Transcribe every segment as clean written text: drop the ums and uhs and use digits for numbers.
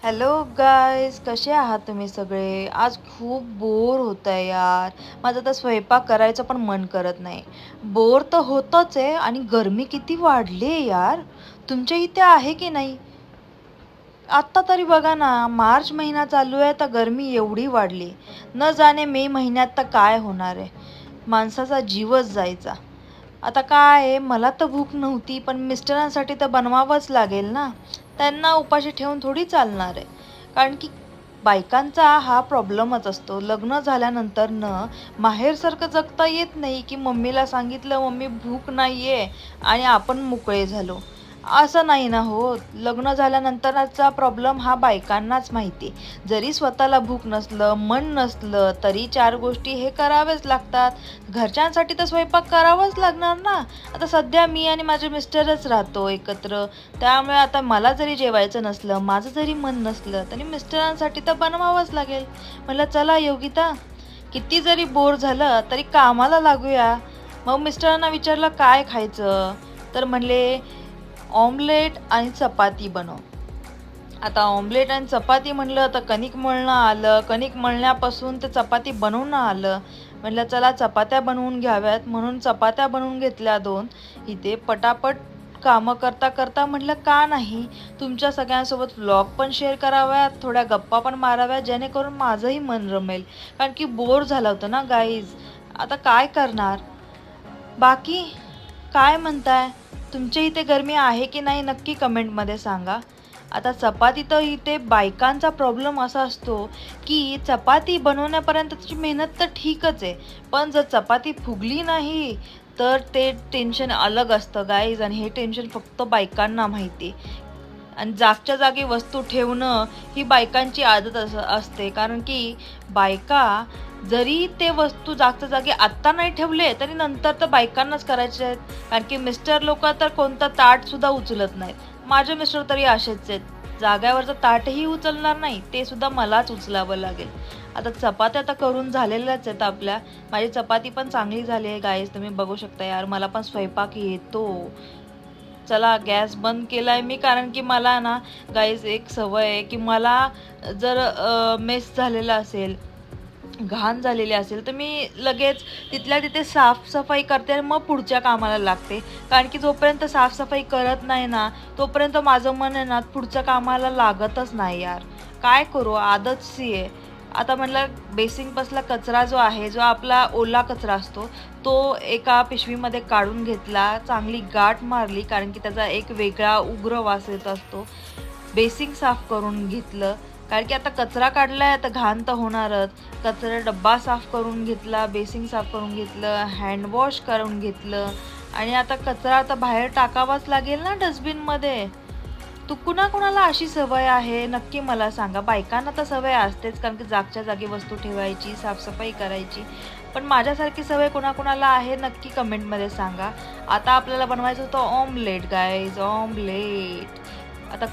Hello guys, कसे आहात तुम्ही सगळे? आज खूप बोर होत आहे यार. माझं तर स्वयंपाक करायचं पण मन करत नाही. बोर तर होतच आहे आणि गरमी किती वाढली आहे यार. तुमच्या इथे आहे की नाही? आत्ता तरी बघा ना, मार्च महिना चालू आहे तर गरमी एवढी वाढली. न जाणे मे महिन्यात तर काय होणार आहे. माणसाचा जीवच जायचा. आता काय आहे, मला तर भूक नव्हती, पण मिस्टरांसाठी तर बनवावंच लागेल ना. त्यांना उपाशी ठेवून थोडी चालणार आहे. कारण की बायकांचा हा प्रॉब्लेमच असतो. लग्न झाल्यानंतर माहेरसारखं जगता येत नाही, की मम्मीला सांगितलं, "मम्मी भूक नाहीये" आणि आपण मोकळे झालो. असं नाही ना होत. लग्न झाल्यानंतरचा प्रॉब्लेम हा बायकांनाच माहिती. जरी स्वतःला भूक नसलं, मन नसलं, तरी 4 गोष्टी हे कराव्याच लागतात. घरच्यांसाठी तर स्वयंपाक करावाच लागणार ना. आता सध्या मी आणि माझे मिस्टरच राहतो एकत्र. त्यामुळे आता मला जरी जेवायचं नसलं, माझं जरी मन नसलं, तरी मिस्टरांसाठी तर बनवावंच लागेल. म्हटलं चला योगिता, किती जरी बोर झालं तरी कामाला लागूया. मग मिस्टरांना विचारलं काय खायचं? तर म्हणले ऑमलेट आणि चपाती बनव. आता ऑमलेट आणि चपाती म्हणलं तर कणिक मळणं आलं. कणिक मळण्यापासून ते चपाती बनवणं आलं. म्हटलं चला चपात्या बनवून घ्याव्यात म्हणून चपात्या बनवून घेतल्या 2. इथे पटापट कामं करता करता म्हटलं का नाही तुमच्या सगळ्यांसोबत व्लॉग पण शेअर कराव्यात, थोड्या गप्पा पण माराव्यात, जेणेकरून माझंही मन रमेल. कारण की बोर झालं होतं ना गाईज. आता काय करणार? बाकी काय म्हणताय? तुमच्या इथे गरमी आहे की नाही नक्की कमेंटमध्ये सांगा. आता चपाती तर इथे बायकांचा प्रॉब्लेम असा असतो, की चपाती बनवण्यापर्यंत त्याची मेहनत तर ठीकच आहे. पण जर चपाती फुगली नाही, तर ते टेन्शन अलग असतं गाईज आणि हे टेन्शन फक्त बायकांना माहिती. आणि जागच्या जागी वस्तू ठेवणं ही बायकांची आदत असते. कारण की बायका जरी ते वस्तू जागच्या जागी आत्ता नाही ठेवले, तरी नंतर तर बायकांनाच करायचे आहेत. कारण की मिस्टर लोकं तर कोणतं ताटसुद्धा उचलत नाहीत. माझे मिस्टर तरी असेच आहेत. जाग्यावरचं ताटही उचलणार नाही, ते सुद्धा मलाच उचलावं लागेल. आता चपात्या तर करून झालेल्याच आहेत आपल्या. माझी चपाती पण चांगली झाली आहे गाईज, तुम्ही बघू शकता यार. मला पण स्वयंपाक येतो. चला गॅस बंद केलाय मी कारण की मला ना गाईज एक सवय आहे की मला जर मेस झालेलं असेल, घाण झालेली असेल, तर मी लगेच तिथल्या तिथे साफसफाई करते आणि मग पुढच्या कामाला लागते. कारण की जोपर्यंत साफसफाई करत नाही ना, तोपर्यंत माझं मन आहे ना पुढच्या कामाला लागतच नाही यार. काय करू आदतशी आहे. आता म्हटलं बेसिंगपासला कचरा जो आहे, जो आपला ओला कचरा असतो, तो एका पिशवीमध्ये काढून घेतला, चांगली गाठ मारली कारण की त्याचा एक वेगळा उग्र वास येत असतो. बेसिंग साफ करून घेतलं, कारण की आता कचरा काढलाय तर घाण तर होणारच. कचरा डब्बा साफ करून घेतला, बेसिंग साफ करून घेतलं, हँडवॉश करून घेतलं आणि आता कचरा आता बाहेर टाकावाच लागेल ना डस्टबिनमध्ये. तू कुणाकुणाला अशी सवय आहे नक्की मला सांगा. बायकांना तर सवय असतेच कारण की जागच्या जागी वस्तू ठेवायची, साफसफाई करायची. पण माझ्यासारखी सवय कुणाकुणाला आहे नक्की कमेंटमध्ये सांगा. आता आपल्याला बनवायचं होतं ऑमलेट गाईज, ऑमलेट. आता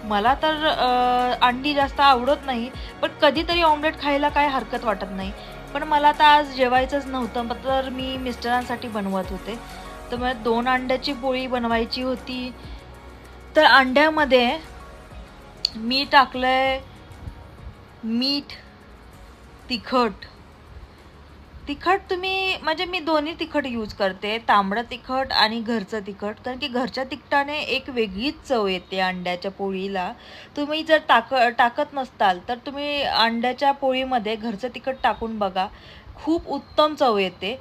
मला तर अंडी जास्त आवडत नाही, पण कधीतरी ऑमलेट खायला काही हरकत वाटत नाही. पण मला आता आज जेवायचंच नव्हतं, तर मी मिस्टरांसाठी बनवत होते. तर मला 2 अंड्याची पोळी बनवायची होती. तर अंड्यामध्ये मी टाकलंय मीठ, तिखट. तिखट तुम्ही म्हणजे मी दोन्ही तिखट यूज करते. तांबडं तिखट आणि घरचं तिखट. कारण की घरच्या तिखटाने एक वेगळीच चव येते अंड्याच्या पोळीला. तुम्ही जर टाकत नसताल, तर तुम्ही अंड्याच्या पोळीमध्ये घरचं तिखट टाकून बघा. खूप उत्तम चव येते.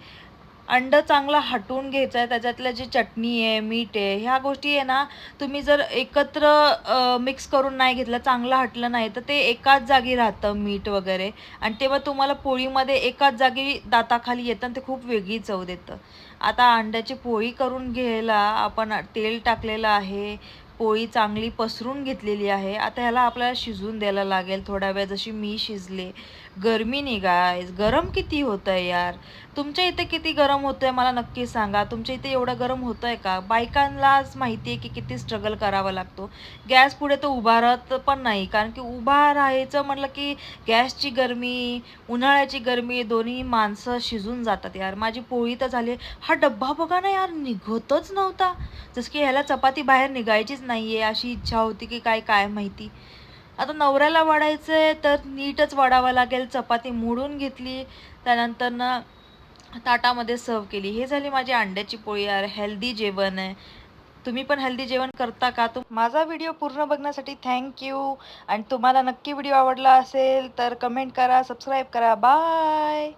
अंडं चांगलं हटवून घ्यायचं आहे. त्याच्यातलं जी चटणी आहे, मीठ आहे, ह्या गोष्टी आहे ना, तुम्ही जर एकत्र मिक्स करून नाही घेतलं, चांगलं हटलं नाही, तर ते एकाच जागी राहतं मीठ वगैरे आणि तेव्हा तुम्हाला पोळीमध्ये एकाच जागी दाताखाली येतं आणि ते खूप वेगळी चव देतं. आता अंड्याची पोळी करून घ्यायला आपण तेल टाकलेलं आहे. पोळी चांगली पसरून घेतलेली आहे. आता ह्याला आपल्याला शिजवून द्यायला लागेल थोडा वेळ, जशी मी शिजले. गरमी गाईज, गरम किती होतंय यार. तुमच्या इथे किती गरम होतंय मला नक्की सांगा. तुमच्या इथे एवढं गरम होतंय का? बायकांनाच माहिती आहे की किती स्ट्रगल करावा लागतो. गॅस पुढे तर उभा राहत पण नाही. कारण की उभा राहायचं म्हटलं की गॅसची गरमी, उन्हाळ्याची गरमी दोन्ही माणसं शिजून जातात यार. माझी पोळी तर झाली. हा डब्बा बघा ना यार, निघतच नव्हता. जसं की ह्याला चपाती बाहेर निघायचीच नाहीये अशी इच्छा होती की काय काय माहिती. आता नवऱ्याला वाढायचंय तर नीटच वाढावं लागेल. चपाती मोडून घेतली, त्यानंतर ना ताटामध्ये सर्व्ह केली. हे झाली माझी अंड्याची पोळी यार. हेल्दी जेवण आहे. तुम्ही पण हेल्दी जेवण करता का? माझा व्हिडिओ पूर्ण बघण्यासाठी थँक यू. आणि तुम्हाला नक्की व्हिडिओ आवडला असेल तर कमेंट करा, सबस्क्राईब करा. बाय.